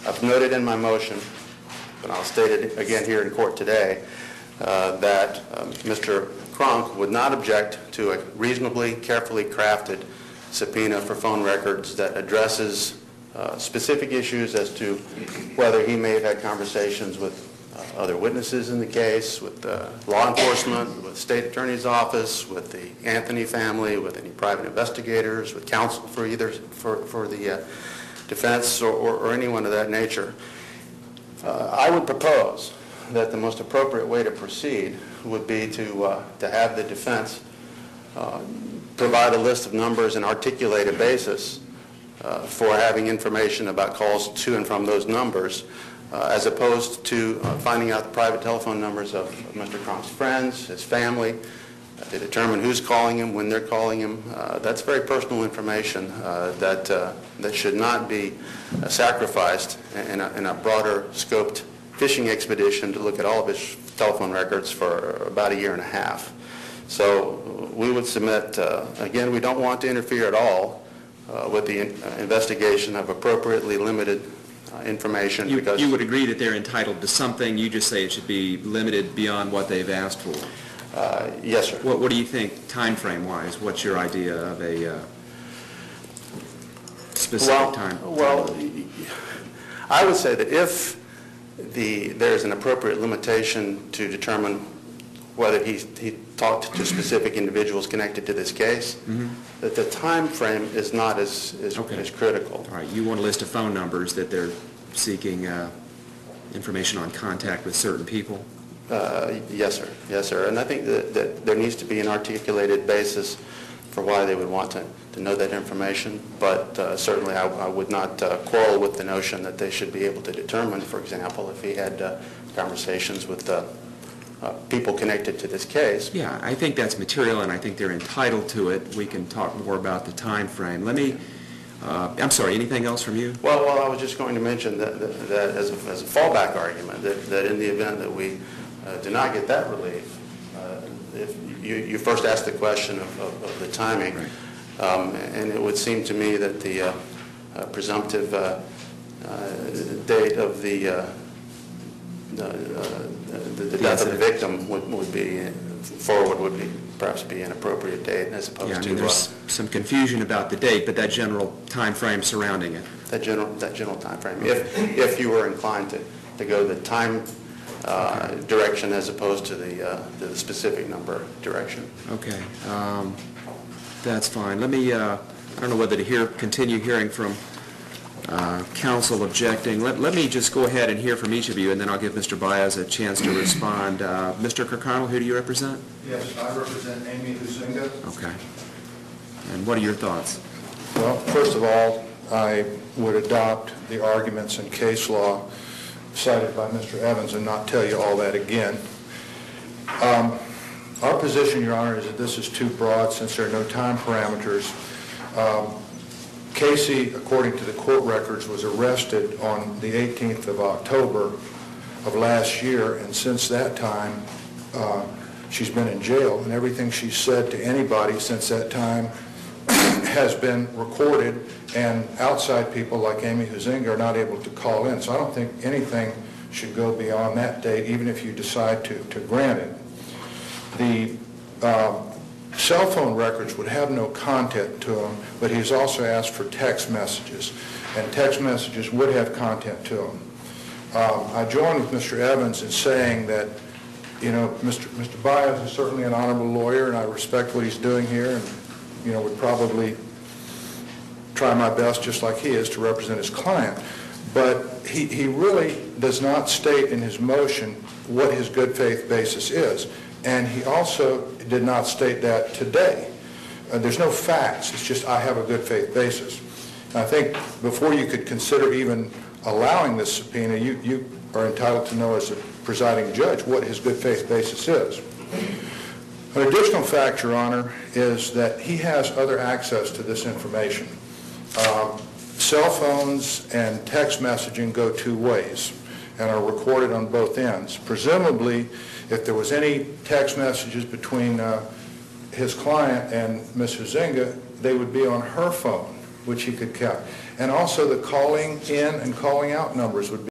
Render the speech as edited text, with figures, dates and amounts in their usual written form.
I've noted in my motion, but I'll state it again here in court today, that Mr. Cronk would not object to a reasonably, carefully crafted subpoena for phone records that addresses specific issues as to whether he may have had conversations with other witnesses in the case, with law enforcement, with state attorney's office, with the Anthony family, with any private investigators, with counsel for either for the defense or anyone of that nature. I would propose that the most appropriate way to proceed would be to have the defense provide a list of numbers and articulate a basis for having information about calls to and from those numbers, as opposed to finding out the private telephone numbers of Mr. Cronk's friends, his family, to determine who's calling him, when they're calling him. That's very personal information that should not be sacrificed in a broader scoped fishing expedition to look at all of his telephone records for about a year and a half. So we would submit, again, we don't want to interfere at all with the investigation of appropriately limited information. Because you would agree that they're entitled to something, you just say it should be limited beyond what they've asked for? Yes, sir. What do you think, time frame-wise? What's your idea of a specific time? Well, I would say that if there's an appropriate limitation to determine whether he talked to specific individuals connected to this case, that the time frame is not as critical. All right, you want a list of phone numbers that they're seeking information on contact with certain people? Yes, sir. Yes, sir. And I think that there needs to be an articulated basis for why they would want to know that information. But certainly I would not quarrel with the notion that they should be able to determine, for example, if he had conversations with people connected to this case. Yeah, I think that's material, and I think they're entitled to it. We can talk more about the time frame. Let me, I'm sorry, anything else from you? Well, I was just going to mention that as a fallback argument, that in the event that we do not get that relief, if you first asked the question of the timing, right. And it would seem to me that the presumptive date of the death of the victim would be perhaps be an appropriate date as opposed to. Yeah, I mean, there's some confusion about the date, but that general time frame surrounding it. That general time frame. If you were inclined to go the time direction as opposed to the specific number direction. Okay, that's fine. Let me. I don't know whether to continue hearing from counsel objecting. Let me just go ahead and hear from each of you, and then I'll give Mr. Baez a chance to respond. Mr. Kirkconnell, who do you represent? Yes, I represent Amy Huizenga. Okay. And what are your thoughts? Well, first of all, I would adopt the arguments in case law cited by Mr. Evans and not tell you all that again. Our position, Your Honor, is that this is too broad since there are no time parameters. Casey, according to the court records, was arrested on the 18th of October of last year, and since that time, she's been in jail, and everything she's said to anybody since that time has been recorded, and outside people like Amy Huizenga are not able to call in. So I don't think anything should go beyond that date, even if you decide to grant it. The cell phone records would have no content to them, but he's also asked for text messages, and text messages would have content to them. I join with Mr. Evans in saying that, you know, Mr. Baez is certainly an honorable lawyer, and I respect what he's doing here, and, you know, would probably try my best, just like he is, to represent his client. But he really does not state in his motion what his good faith basis is. And he also did not state that today. There's no facts. It's just, I have a good faith basis. And I think before you could consider even allowing this subpoena, you are entitled to know as a presiding judge what his good faith basis is. An additional fact, Your Honor, is that he has other access to this information. Cell phones and text messaging go two ways and are recorded on both ends. Presumably, if there was any text messages between his client and Ms. Huizenga, they would be on her phone, which he could count. And also the calling in and calling out numbers would be